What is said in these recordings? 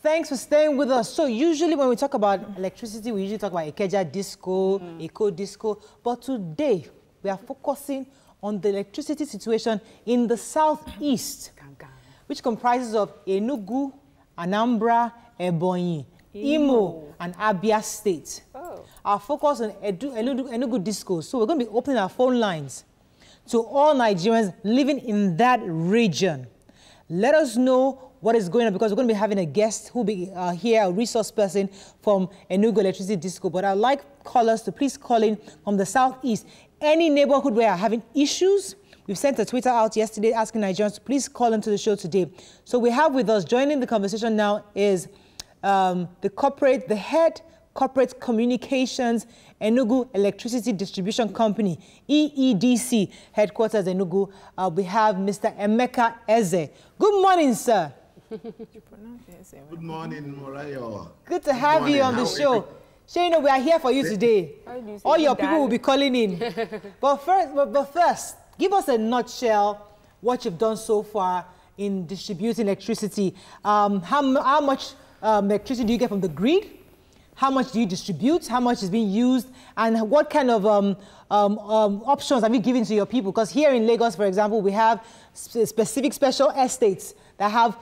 Thanks for staying with us. So usually when we talk about electricity, we usually talk about Ikeja Disco, Eco Disco. But today, we are focusing on the electricity situation in the southeast, which comprises of Enugu, Anambra, Ebonyi, Imo, and Abia State. Oh. Our focus on Enugu Disco. So we're going to be opening our phone lines to all Nigerians living in that region. Let us know what is going on, because we're going to be having a guest who will be here, a resource person from Enugu Electricity Disco. But I'd like callers to please call in from the southeast. Any neighborhood where are having issues, we've sent a Twitter out yesterday asking Nigerians to please call into the show today. So we have with us, joining the conversation now, is the head corporate communications, Enugu Electricity Distribution Company, EEDC, headquarters Enugu. We have Mr. Emeke Ezeh. Good morning, sir. Good morning, Morayo. Good to have you on the show. Shane, we are here for you today. All your people will be calling in. But first, give us a nutshell what you've done so far in distributing electricity. How much electricity do you get from the grid? How much do you distribute? How much is being used? And what kind of options have you given to your people? Because here in Lagos, for example, we have special estates that have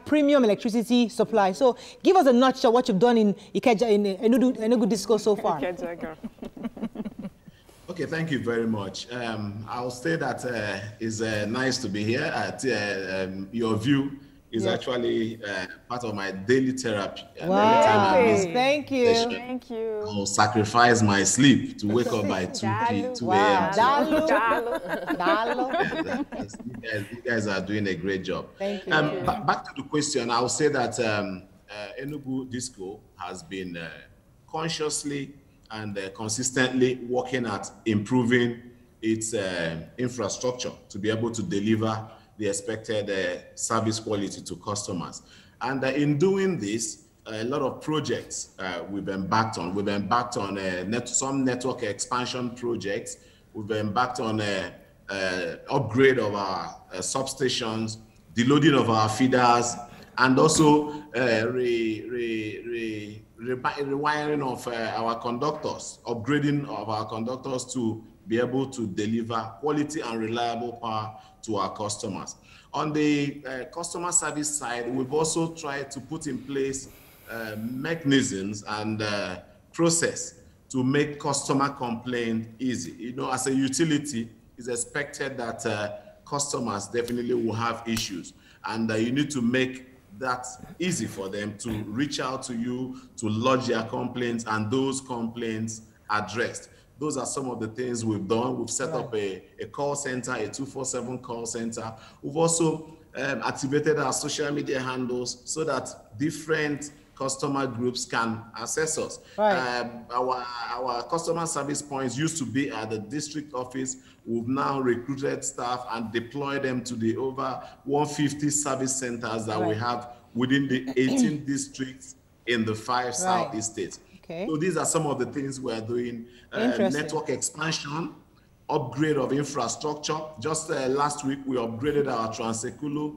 premium electricity supply. So give us a nutshell what you've done in Ikeja, in Enugu Disco so far. Okay, thank you very much. I'll say that it's nice to be here. Your view is actually part of my daily therapy. Wow, thank you. Thank you. I'll sacrifice my sleep to wake up by 2 a.m. You guys are doing a great job. Thank you. Back to the question, I'll say that Enugu Disco has been consciously and consistently working at improving its infrastructure to be able to deliver the expected service quality to customers. And in doing this, a lot of projects we've embarked on. We've embarked on some network expansion projects. We've embarked on upgrade of our substations, deloading of our feeders, and also rewiring of our conductors, upgrading of our conductors to be able to deliver quality and reliable power to our customers. On the customer service side, we've also tried to put in place mechanisms and process to make customer complaint easy. You know, as a utility, it's expected that customers definitely will have issues, and you need to make that easy for them to reach out to you, to lodge their complaints, and those complaints addressed. Those are some of the things we've done. We've set up a call center, a 24/7 call center. We've also activated our social media handles so that different customer groups can access us. Right. Our customer service points used to be at the district office. We've now recruited staff and deployed them to the over 150 service centers that we have within the 18 districts in the 5 southeast states. Okay. So these are some of the things we're doing. Network expansion, upgrade of infrastructure. Just last week, we upgraded our Transekulu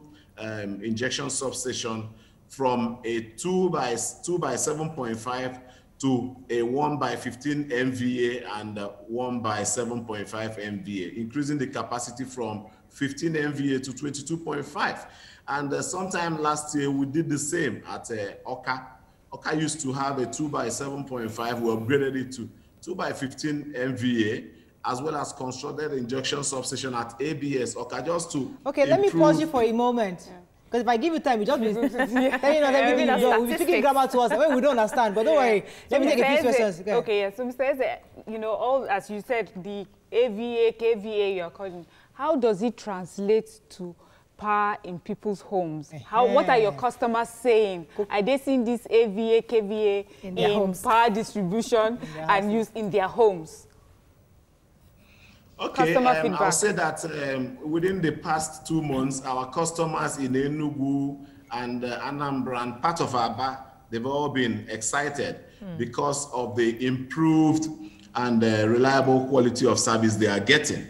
injection substation from a 2 by 7.5 to a 1 by 15 MVA and 1 by 7.5 MVA, increasing the capacity from 15 MVA to 22.5. And sometime last year, we did the same at Oka. Oka used to have a 2 by 7.5. We upgraded it to 2 by 15 MVA, as well as constructed injection substation at ABS Oka, just to let me pause you for a moment. Because if I give you time, you just be telling us everything you know. We'll be speaking grammar to us when we don't understand. But don't worry. Let me take a few questions. Okay, so Mr. Ezeh, you know, all, as you said, the AVA, KVA you're calling, how does it translate to power in people's homes? What are your customers saying? Are they seeing this AVA, KVA in power distribution and used in their homes? Okay, I'll say that within the past 2 months, our customers in Enugu and Anambra and part of Aba, they've all been excited because of the improved and reliable quality of service they are getting.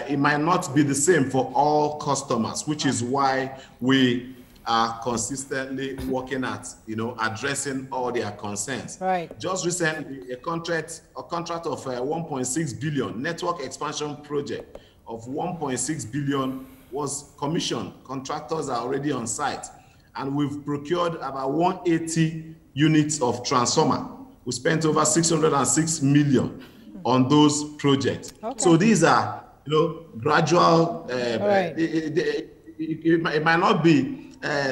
It might not be the same for all customers, which is why we are consistently working at, addressing all their concerns. Right. Just recently, a contract of 1.6 billion network expansion project of 1.6 billion was commissioned. Contractors are already on site, and we've procured about 180 units of transformer. We spent over 606 million on those projects. Okay. So these are, gradual. Right. It might not be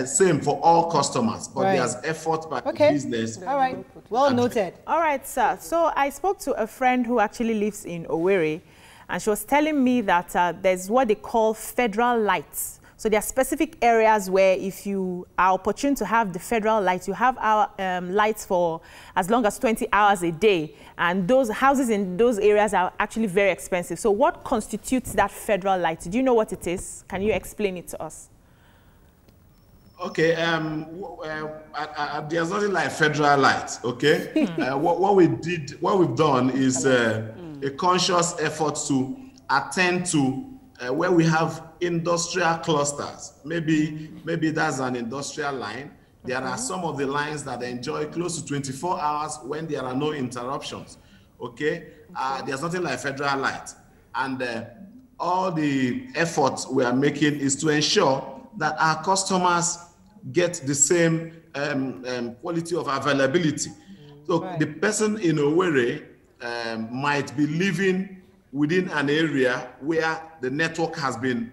same for all customers, but right. there's effort by the business. All right, well noted. All right, sir. So I spoke to a friend who actually lives in Owerri, and she was telling me that there's what they call federal lights. So there are specific areas where if you are opportune to have the federal lights, you have our lights for as long as 20 hours a day. And those houses in those areas are actually very expensive. So what constitutes that federal light? Do you know what it is? Can you explain it to us? Okay, there's nothing like federal lights, okay? What we've done is a conscious effort to attend to where we have industrial clusters. Maybe that's an industrial line. There are some of the lines that enjoy close to 24 hours when there are no interruptions, okay? There's nothing like federal light. And all the efforts we are making is to ensure that our customers get the same quality of availability. So the person in Owerri might be living within an area where the network has been,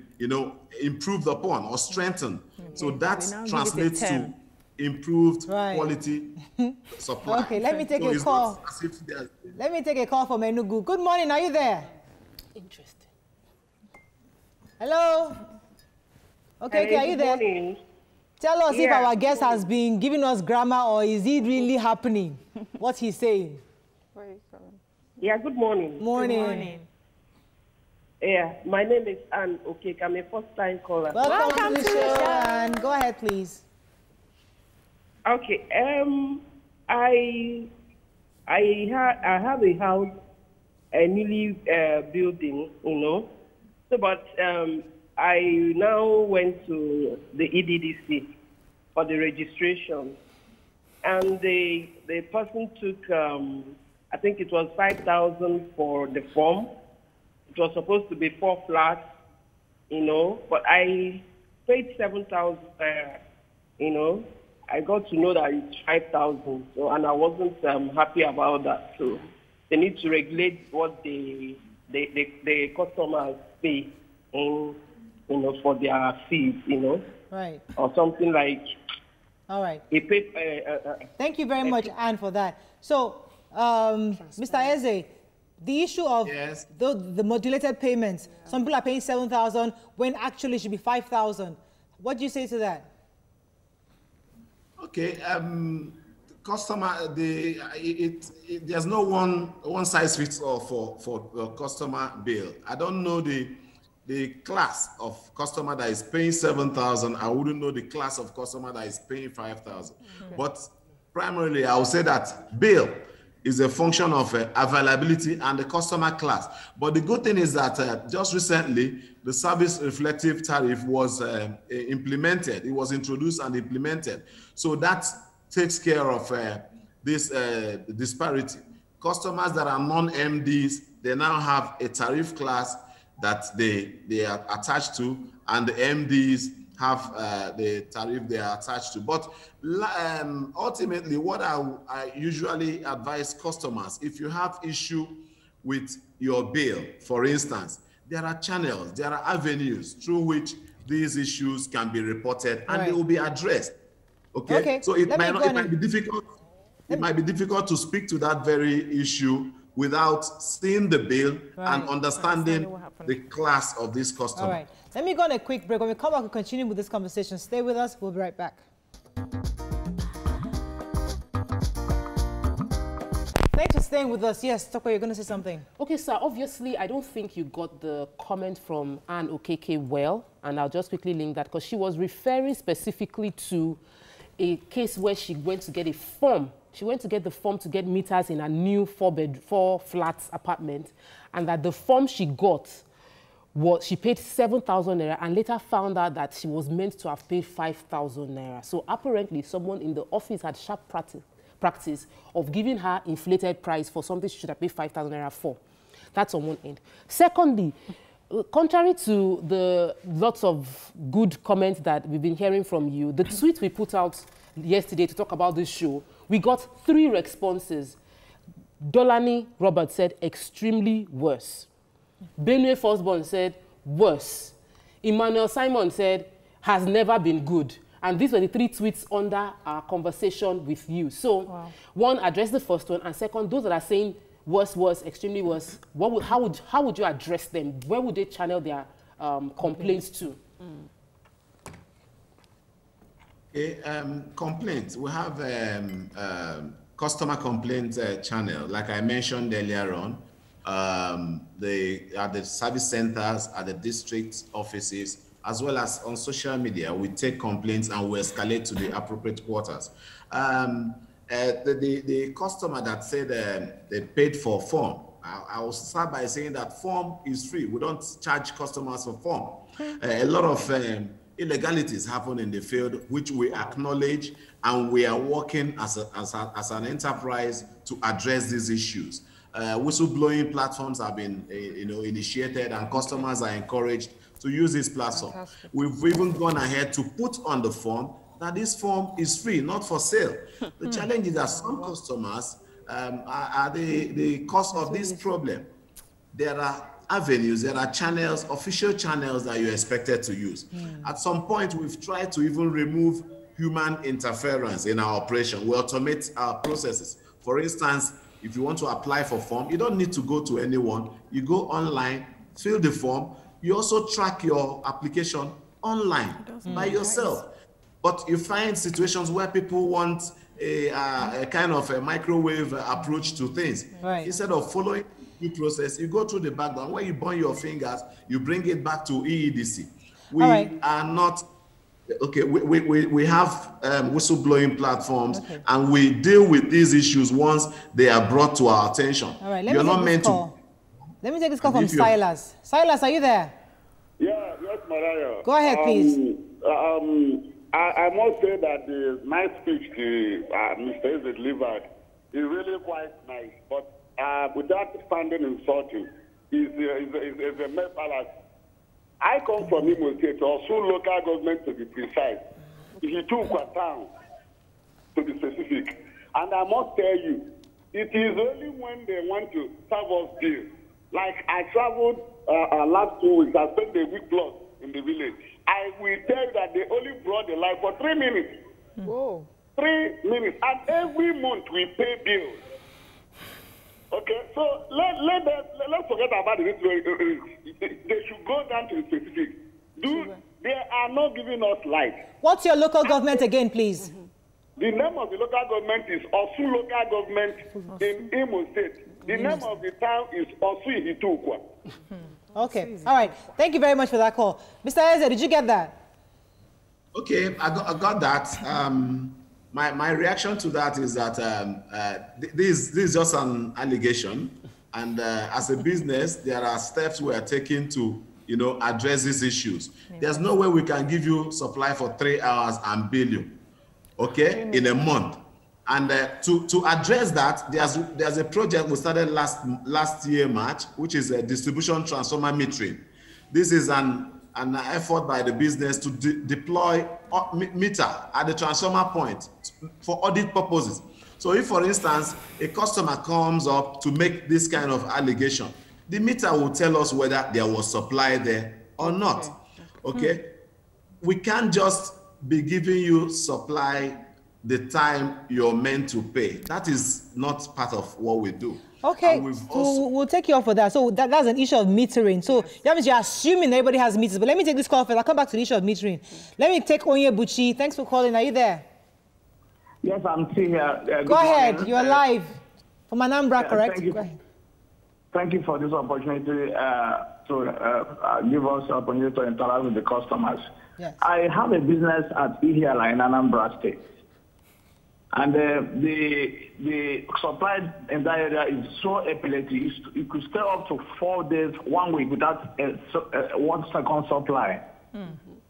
improved upon or strengthened. So that translates to improved quality supply. Okay, let me take a call. Let me take a call from Enugu. Good morning, are you there? Interesting. Hello? Okay, are you there? Morning. Tell us if our guest has been giving us grammar or is it really happening? What he's saying? Yeah, good morning. Morning. Good morning. Yeah, my name is Anne Okeke. I'm a first-time caller. Welcome to the show, Anne. Go ahead, please. Okay, I have a house, a newly building, So, but I now went to the EEDC for the registration, and the person took, I think it was 5,000 for the form. It was supposed to be 4 flats, but I paid 7,000. I got to know that it's 5,000, and I wasn't happy about that. So they need to regulate what the customers pay, for their fees, Right. or something like. All right. He paid. Thank you very much, Anne, for that. So, Mr. Ezeh, the issue of the modulated payments, some people are paying 7,000 when actually it should be 5,000. What do you say to that? Okay, customer, there's no one size fits all for customer bill. I don't know the class of customer that is paying 7,000. I wouldn't know the class of customer that is paying 5,000. But primarily, I would say that bill is a function of availability and the customer class. But the good thing is that just recently, the service reflective tariff was implemented. It was introduced and implemented. So that takes care of this disparity. Customers that are non-MDs, they now have a tariff class that they are attached to, and the MDs have the tariff they are attached to. But ultimately, what I usually advise customers, if you have issue with your bill, for instance, there are channels, there are avenues through which these issues can be reported and they will be addressed. Okay? So it might be difficult. It might be difficult to speak to that very issue without seeing the bill and understanding the class of this customer. All right. Let me go on a quick break. When we come back, we'll continue with this conversation. Stay with us. We'll be right back. Thanks for staying with us. Yes, Toko, you're going to say something. Okay, sir. Obviously, I don't think you got the comment from Anne Okeke well, and I'll just quickly link that because she was referring specifically to a case where she went to get a form. She went to get the form to get meters in a new 4 flats apartment, and that the form she got she paid 7,000 naira and later found out that she was meant to have paid 5,000 naira. So apparently someone in the office had sharp practice of giving her inflated price for something she should have paid 5,000 naira for. That's on one end. Secondly, contrary to the lots of good comments that we've been hearing from you, the tweet we put out yesterday to talk about this show, we got 3 responses. Dolani Robert said, extremely worse. Benue Firstborn said, worse. Emmanuel Simon said, has never been good. And these were the 3 tweets under our conversation with you. So, one, address the first one, and second, those that are saying worse, worse, extremely worse, how would you address them? Where would they channel their complaints to? Complaints. We have customer complaint channel, like I mentioned earlier on. At the service centers, at the district offices, as well as on social media, we take complaints and we escalate to the appropriate quarters. The customer that said they paid for form, I will start by saying that form is free. We don't charge customers for form. A lot of illegalities happen in the field, which we acknowledge, and we are working as an enterprise to address these issues. Whistleblowing platforms have been initiated, and customers are encouraged to use this platform. Fantastic. We've even gone ahead to put on the form that this form is free, not for sale. The challenge is that some customers are the cause of this problem. There are avenues, there are channels, official channels that you're expected to use. At some point, we've tried to even remove human interference in our operation. We automate our processes. For instance, if you want to apply for form, you don't need to go to anyone. You go online, fill the form. You also track your application online by yourself. But you find situations where people want a kind of a microwave approach to things. Right. Instead of following the process, you go through the background. When you burn your fingers, you bring it back to EEDC. We are not... Okay, we have whistleblowing platforms, and we deal with these issues once they are brought to our attention. All right, You're not meant to... Let me take this call from Silas. Silas, are you there? Yeah, yes, Mariah. Go ahead, please. I must say that my speech to Mr. Ezeh delivered is really quite nice, but without sounding insulting, is a mere fallacy. I come from Imo State, or Osun local government to be precise. He took a town to be specific. And I must tell you, it is only when they want to serve us deal. Like I traveled last 2 weeks, I spent a week plus in the village. I will tell you that they only brought the light for 3 minutes. Whoa. 3 minutes. And every month we pay bills. Okay, so let's forget about the they should go down to the specific. They are not giving us light. What's your local government again, please? The name of the local government is Osun local government in Imo State. The name of the town is Osun Itukwa. Okay, all right. Thank you very much for that call. Mr. Ezeh, did you get that? Okay, I got that. My reaction to that is that this is just an allegation, and as a business, there are steps we are taking to, address these issues. There's no way we can give you supply for 3 hours and bill you, okay, in a month. And to address that, there's a project we started last year March, which is a distribution transformer metering. This is an effort by the business to deploy meter at the transformer point for audit purposes. So if, for instance, a customer comes up to make this kind of allegation, the meter will tell us whether there was supply there or not. Okay? We can't just be giving you supply the time you're meant to pay. That is not part of what we do. Okay, we'll take you off for that. So that's an issue of metering. So that means you're assuming everybody has meters. But let me take this call first. I'll come back to the issue of metering. Let me take Onyebuchi. Thanks for calling. Are you there? Yes, I'm still here. Go ahead. You're live. From Anambra, correct? Thank you. Go ahead. Thank you for this opportunity to give us the opportunity to interact with the customers. Yes. I have a business at Ihiala in Anambra State. And the supply in that area is so epileptic. You could stay up to 4 days, 1 week without 1 second supply.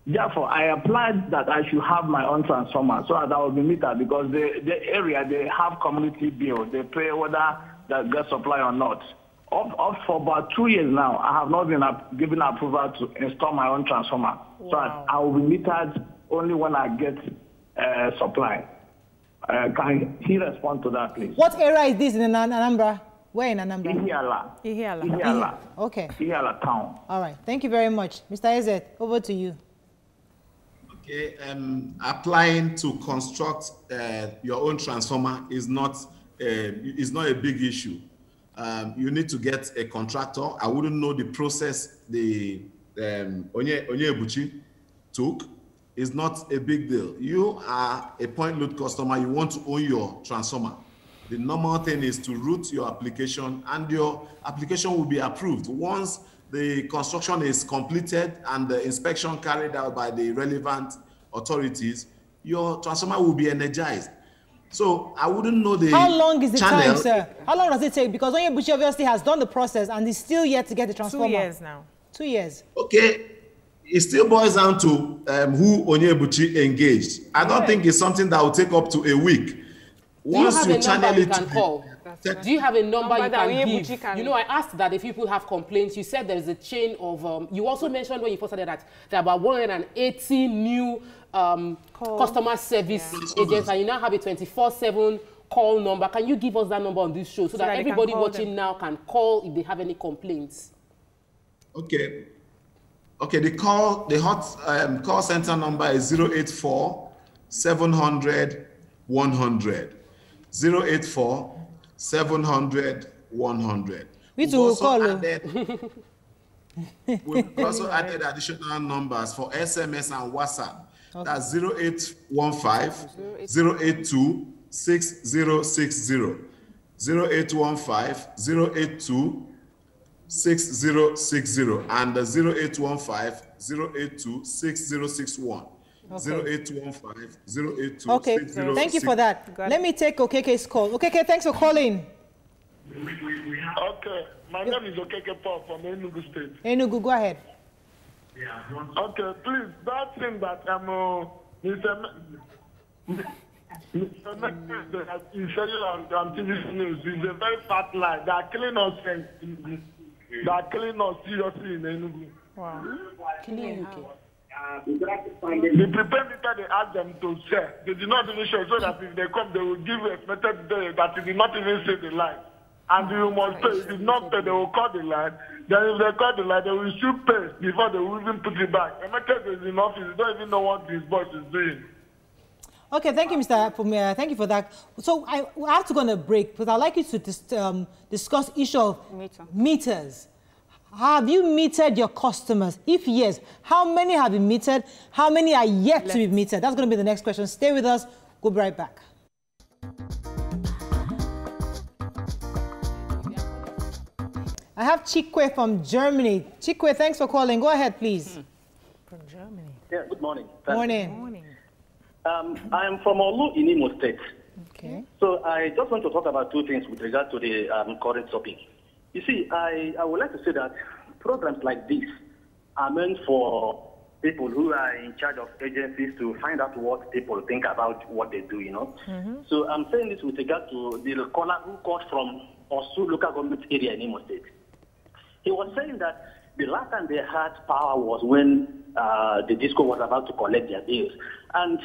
Therefore, I applied that I should have my own transformer so that I will be metered, because the area, they have community bill. They pay whether they get supply or not. For about 2 years now, I have not been given approval to install my own transformer. Wow. So I will be metered only when I get supply. Can he respond to that, please? What area is this in Anambra? Where in Anambra? Ihiala. Okay. Ihiala town. All right. Thank you very much. Mr. Ezeh, over to you. Okay. Applying to construct your own transformer is not a big issue. You need to get a contractor. I wouldn't know the process the Onyebuchi took. Is not a big deal. You are a point load customer. You want to own your transformer. The normal thing is to route your application, and your application will be approved. Once the construction is completed and the inspection carried out by the relevant authorities, your transformer will be energized. So I wouldn't know the How long is the channel. time, sir? How long does it take? Because Onyebuchi obviously has done the process and is still yet to get the transformer. 2 years now. 2 years. Okay. It still boils down to who Onyebuchi engaged. I don't think it's something that will take up to a week. Once you channel it to call. Do you have a number you can give? You know, I asked that if people have complaints. You said there is a chain of. You also mentioned when you first started that there are about 180 new customer service agents, and you now have a 24/7 call number. Can you give us that number on this show so that everybody watching now can call if they have any complaints? Okay. Okay, the hot call center number is 084 700 100. 084 700 100. We've also added additional numbers for SMS and WhatsApp. Okay. That's 0815 082 6060. 0815 082 6060 and 0815-082-6061. Okay. 0815-082-6061. Okay, thank you for that. Let me take Okeke's call. Okeke, thanks for calling. Okay, my name is Okeke Paul from Enugu State. Enugu, go ahead. Okay, please, that thing that Mr. on TV news is a very fat lie. They are killing us. They are killing us seriously in Enugu. Wow. Killing The prepared meter, they asked them to share. They did not even share, so that if they come, they will give you expected day that they did not even say the line. And you must pay. If you did not pay, they will call the line. Then if they call the line, they will still pay before they will even put it back. Emeke is in office. You don't even know what this boss is doing. Okay, thank you, Mr. Pumia. Thank you for that. So I have to go on a break, but I'd like you to discuss issue of meters. Have you metered your customers? If yes, how many have been metered? How many are yet to be metered? That's going to be the next question. Stay with us. We'll be right back. I have Chikwe from Germany. Chikwe, thanks for calling. Go ahead, please. From Germany. Yeah, good morning. Morning. I am from Olu in Imo State. Okay. So I just want to talk about two things with regard to the current topic. You see, I would like to say that programs like this are meant for people who are in charge of agencies to find out what people think about what they do, you know. So I'm saying this with regard to the caller who called from Osu local government area in Imo State. He was saying that the last time they had power was when the disco was about to collect their bills. And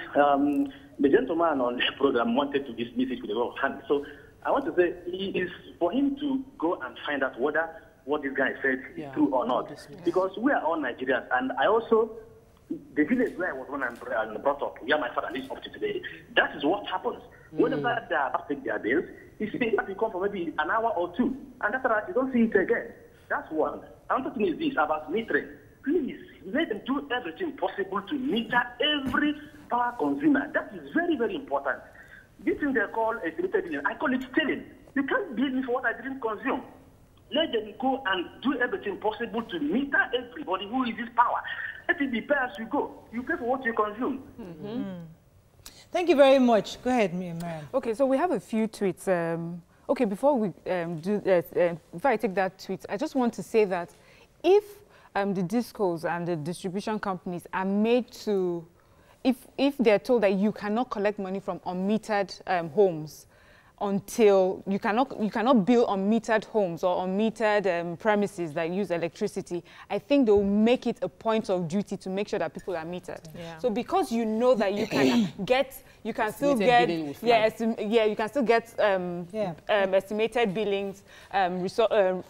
the gentleman on the program wanted to dismiss it with a lot of hand. So I want to say it is for him to go and find out whether what this guy said is true or not. Because we are all Nigerians. And I also, the village where I was born and brought up, where my father lives up to today, that is what happens. Whenever they are about to take their bills, it's that will come for maybe an hour or two. And after that, you don't see it again. That's one. Another thing is this about metering. Please, let them do everything possible to meter every power consumer. That is very, very important. This thing they call estimated billing, I call it stealing. You can't bill me for what I didn't consume. Let them go and do everything possible to meter everybody who uses power. Let it be pay as you go. You pay for what you consume. Thank you very much. Go ahead, Mariam. Okay, so we have a few tweets. Okay, before we before I take that tweet, I just want to say that if the discos and the distribution companies are made to, if they're told that you cannot collect money from unmetered homes until you cannot build unmetered homes or unmetered premises that use electricity, I think they'll make it a point of duty to make sure that people are metered. Yeah. So because you know that you can get, you can still get, you can still get estimated billings,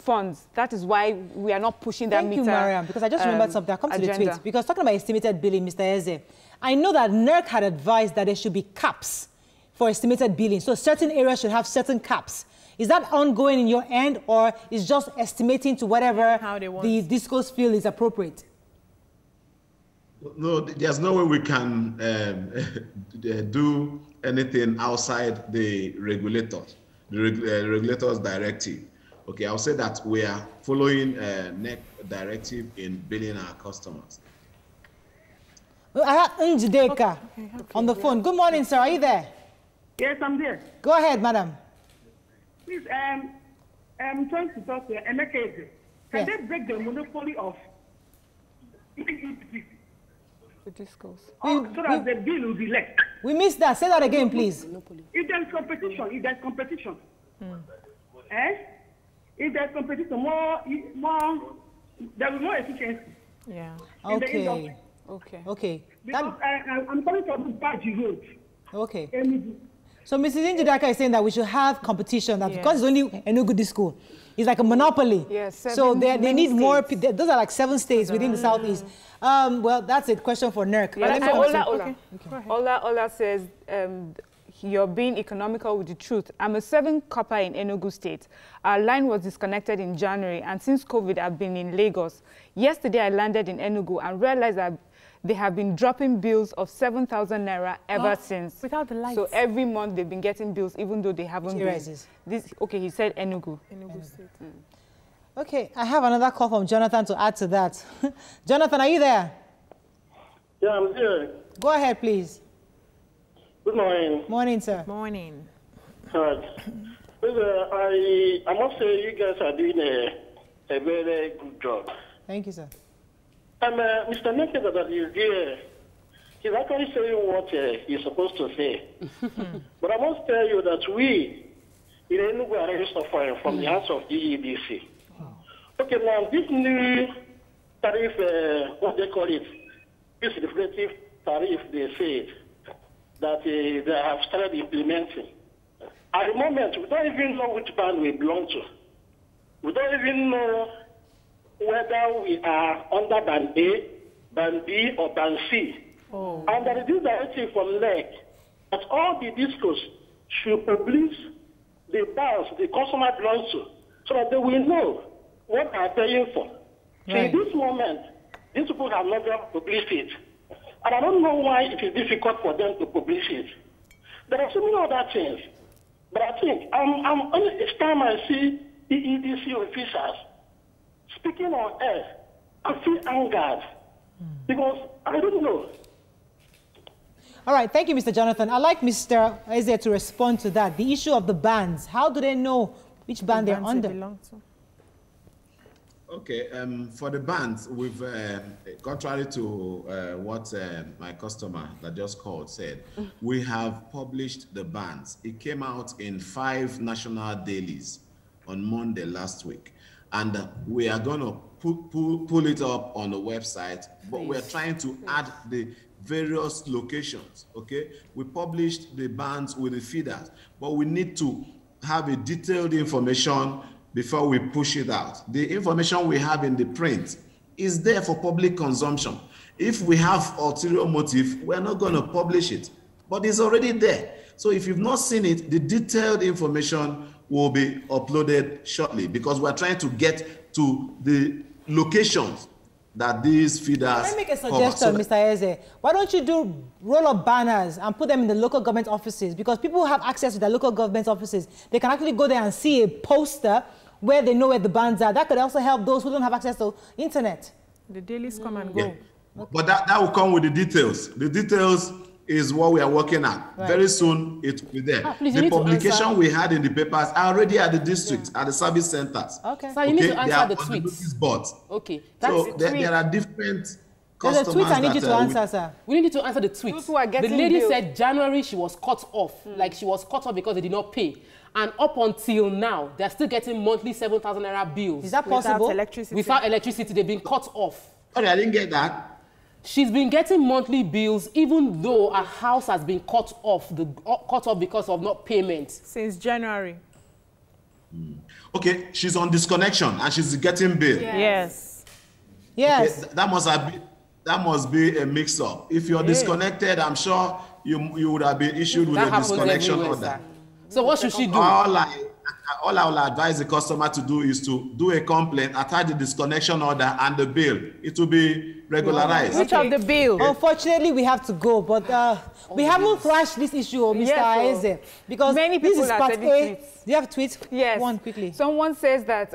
funds. That is why we are not pushing that meter. Thank you, Mariam, because I just remembered something. I'll come to the tweet. Because talking about estimated billing, Mr. Ezeh, I know that NERC had advised that there should be caps for estimated billing. So certain areas should have certain caps. Is that ongoing in your end, or is just estimating to whatever the discos feel is appropriate? No, there's no way we can do anything outside the regulators, the regulators' directive. Okay, I'll say that we are following NERC directive in billing our customers. I have Njideka on the phone. Good morning, sir. Are you there? Yes, I'm there. Go ahead, madam. Please, I'm trying to talk to Emeke Ezeh. Can they break the monopoly of EEDC? The discourse. So that the bill will be less. We missed that. Say that again, please. If there's competition, if there will be more efficiency. Yeah. Okay. Because I'm coming from Baji Road. Okay. So Mrs. Njidaka is saying that we should have competition, that because it's only Enugu Disco, it's like a monopoly. Yes, so they need more. Those are like 7 states within the southeast. Well, that's a question for NERC. Ola says, you're being economical with the truth. I'm a 7 copper in Enugu State. Our line was disconnected in January, and since COVID, I've been in Lagos. Yesterday, I landed in Enugu and realized that they have been dropping bills of 7,000 naira ever since. Without the lights. So every month they've been getting bills, even though they haven't been. Okay, he said Enugu. State. Okay, I have another call from Jonathan to add to that. Jonathan, are you there? Yeah, I'm here. Go ahead, please. Good morning. Morning, sir. Morning. All right. I must say you guys are doing a very good job. Thank you, sir. Mr. Emeke that is here, he's actually saying what he's supposed to say. But I must tell you that we in Enugu are really suffering from the hands of EEDC. Okay, now this new tariff, what they call it, this deflative tariff, they say that they have started implementing. At the moment, we don't even know which band we belong to. We don't even know whether we are under band A, band B, or band C. And there is this directive from NERC that all the discos should publish the bands the customer belongs to, so that they will know what they are paying for. So in this moment, these people have not published it. And I don't know why it is difficult for them to publish it. There are so many other things. But I think each time I see EEDC officials speaking on air, I feel angered because I don't know. All right, thank you, Mr. Jonathan. I'd like Mr. Ezeh to respond to that. The issue of the bands. How do they know which band they're under? Okay, for the bands, we've, contrary to what my customer that just called said, we have published the bands. It came out in 5 national dailies on Monday last week. And we are going to pull it up on the website, but we're trying to add the various locations, okay? We published the bands with the feeders, but we need to have a detailed information before we push it out. The information we have in the print is there for public consumption. If we have ulterior motive, we're not going to publish it, but it's already there. So if you've not seen it, the detailed information will be uploaded shortly because we're trying to get to the locations that these feeders Can I make a suggestion, Mr. Ezeh? Why don't you do roll-up banners and put them in the local government offices? Because people who have access to the local government offices, they can actually go there and see a poster where they know where the bands are. That could also help those who don't have access to internet. The dailies come and go. Yeah. But that will come with the details. The details is what we are working at. Right. Very soon it will be there. Please, the publication we had in the papers are already at the district, at the service centers. Okay. So you need to They answer are the on tweets. notice boards. Okay. So there are different There's a customers tweet I need you that, to answer, sir. We need to answer the tweet. Those who are The getting lady billed. said January she was cut off. Like she was cut off because they did not pay. And up until now, they're still getting monthly 7,000 naira bills. Is that possible? Without electricity. Without electricity, they've been cut off. Sorry, I didn't get that. She's been getting monthly bills even though her house has been cut off because of not payment. Since January. Okay, she's on disconnection and she's getting billed. Yes. Yes. Okay, that must be a mix-up. If you're disconnected, I'm sure you would have been issued with That a happens disconnection everywhere, order. sir. So what should she do? All I will advise the customer to do is to do a complaint, attach the disconnection order and the bill. It will be regularized. Which of the bill? Unfortunately, we have to go, but we haven't thrashed this issue, Mr. Yes, Ezeh, because many this people is are part sending A. tweets. Do you have tweets? Yes. One quickly. Someone says that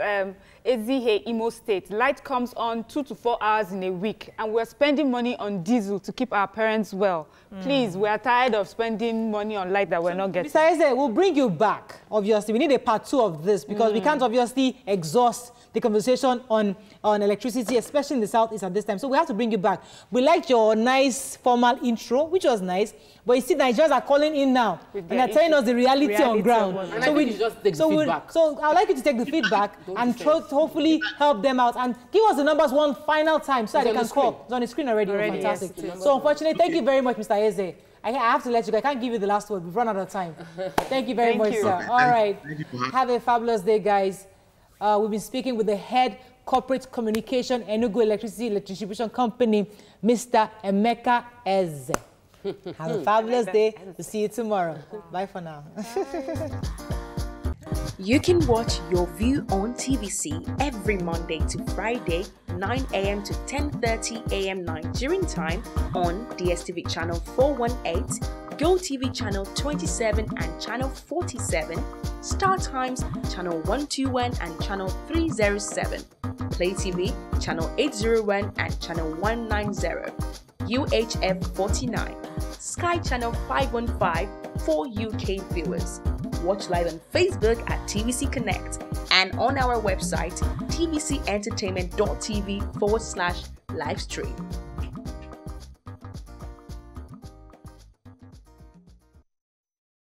Ezeh, Imo State, light comes on 2 to 4 hours in a week, and we're spending money on diesel to keep our parents well. Please, we are tired of spending money on light that we're not getting. Mr. Ezeh, we'll bring you back, obviously. We need a part 2 of this because we can't obviously exhaust the conversation on electricity, especially in the Southeast at this time. So we have to bring you back. We liked your nice formal intro, which was nice. But you see, Nigerians are calling in now, and they're telling us the reality on ground. And I think you just take the feedback. So I'd like you to take the feedback and hopefully help them out. And give us the numbers one final time so that they can call. It's on the screen already. Fantastic. Yes, so unfortunately, thank you very much, Mr. Ezeh. I have to let you go. I can't give you the last word. We've run out of time. Thank you very much, sir. All right. Have a fabulous day, guys. We've been speaking with the head corporate communication Enugu Electricity Distribution Company, Mr. Emeke Ezeh. Have a fabulous day. We'll see you tomorrow. Bye for now. You can watch Your View on TVC every Monday to Friday, 9 a.m. to 10:30 a.m. Nigerian time on DSTV channel 418, GOTV channel 27 and channel 47, StarTimes channel 121 and channel 307, Play TV channel 801 and channel 190, UHF 49, Sky channel 515 for UK viewers. Watch live on Facebook at TVC Connect and on our website tvcentertainment.tv/livestream.